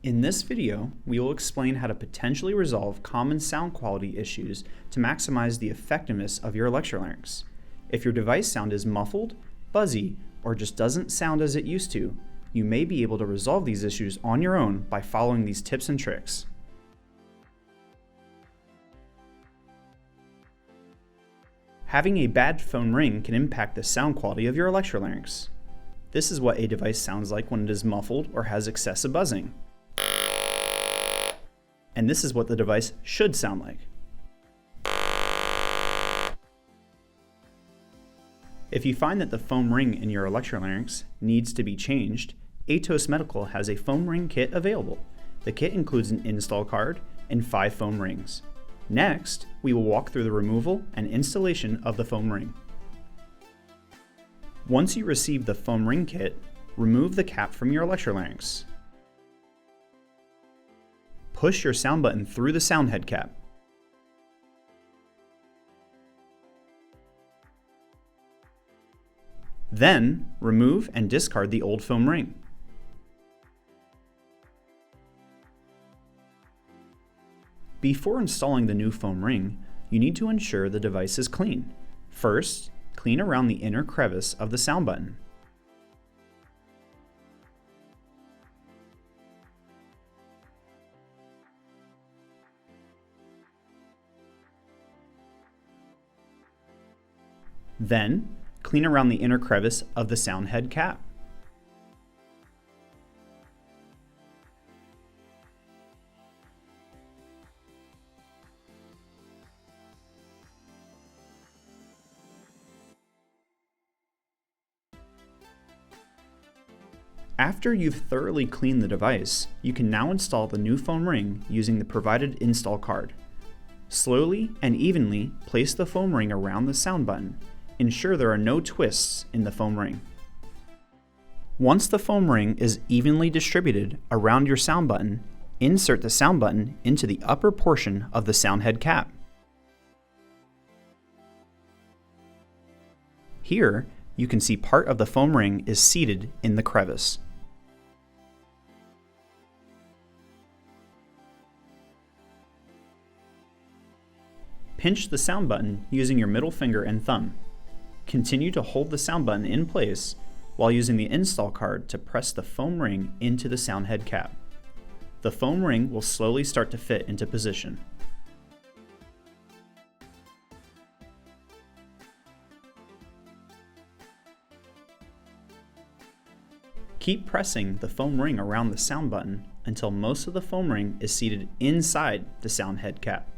In this video, we will explain how to potentially resolve common sound quality issues to maximize the effectiveness of your electrolarynx. If your device sound is muffled, buzzy, or just doesn't sound as it used to, you may be able to resolve these issues on your own by following these tips and tricks. Having a bad phone ring can impact the sound quality of your electrolarynx. This is what a device sounds like when it is muffled or has excessive buzzing. And this is what the device should sound like. If you find that the foam ring in your electrolarynx needs to be changed, Atos Medical has a foam ring kit available. The kit includes an install card and 5 foam rings. Next, we will walk through the removal and installation of the foam ring. Once you receive the foam ring kit, remove the cap from your electrolarynx. Push your sound button through the sound head cap. Then, remove and discard the old foam ring. Before installing the new foam ring, you need to ensure the device is clean. First, clean around the inner crevice of the sound button. Then, clean around the inner crevice of the sound head cap. After you've thoroughly cleaned the device, you can now install the new foam ring using the provided install card. Slowly and evenly place the foam ring around the sound button. Ensure there are no twists in the foam ring. Once the foam ring is evenly distributed around your sound button, insert the sound button into the upper portion of the sound head cap. Here, you can see part of the foam ring is seated in the crevice. Pinch the sound button using your middle finger and thumb. Continue to hold the sound button in place while using the install card to press the foam ring into the sound head cap. The foam ring will slowly start to fit into position. Keep pressing the foam ring around the sound button until most of the foam ring is seated inside the sound head cap.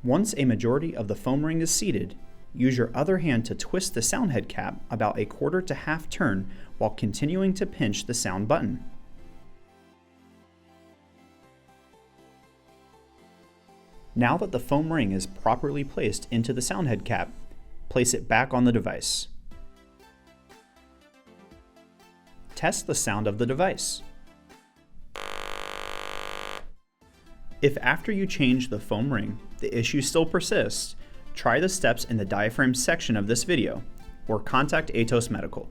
Once a majority of the foam ring is seated, use your other hand to twist the sound head cap about a quarter to half turn while continuing to pinch the sound button. Now that the foam ring is properly placed into the sound head cap, place it back on the device. Test the sound of the device. If after you change the foam ring, the issue still persists, try the steps in the diaphragm section of this video, or contact Atos Medical.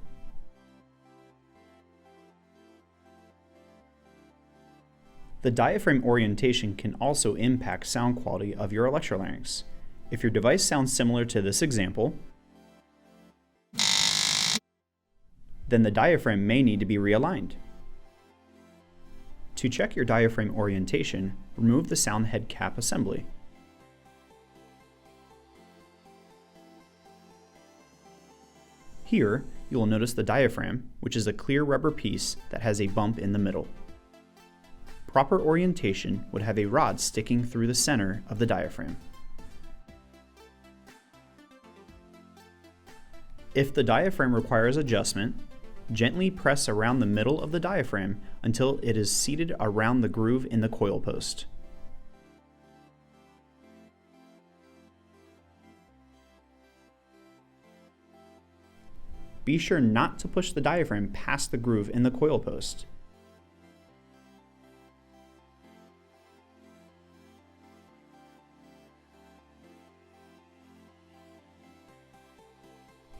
The diaphragm orientation can also impact sound quality of your electrolarynx. If your device sounds similar to this example, then the diaphragm may need to be realigned. To check your diaphragm orientation, remove the sound head cap assembly. Here, you will notice the diaphragm, which is a clear rubber piece that has a bump in the middle. Proper orientation would have a rod sticking through the center of the diaphragm. If the diaphragm requires adjustment, gently press around the middle of the diaphragm until it is seated around the groove in the coil post. Be sure not to push the diaphragm past the groove in the coil post.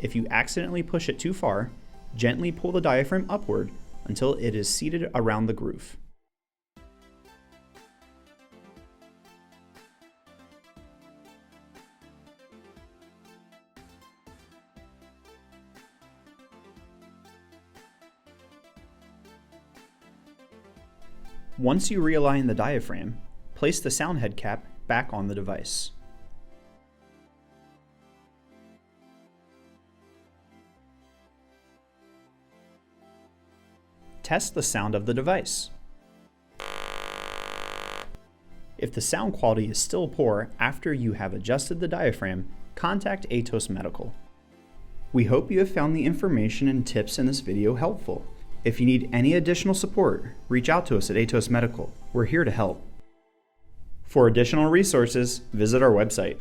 If you accidentally push it too far, gently pull the diaphragm upward until it is seated around the groove. Once you realign the diaphragm, place the sound head cap back on the device. Test the sound of the device. If the sound quality is still poor after you have adjusted the diaphragm, contact Atos Medical. We hope you have found the information and tips in this video helpful. If you need any additional support, reach out to us at Atos Medical. We're here to help. For additional resources, visit our website.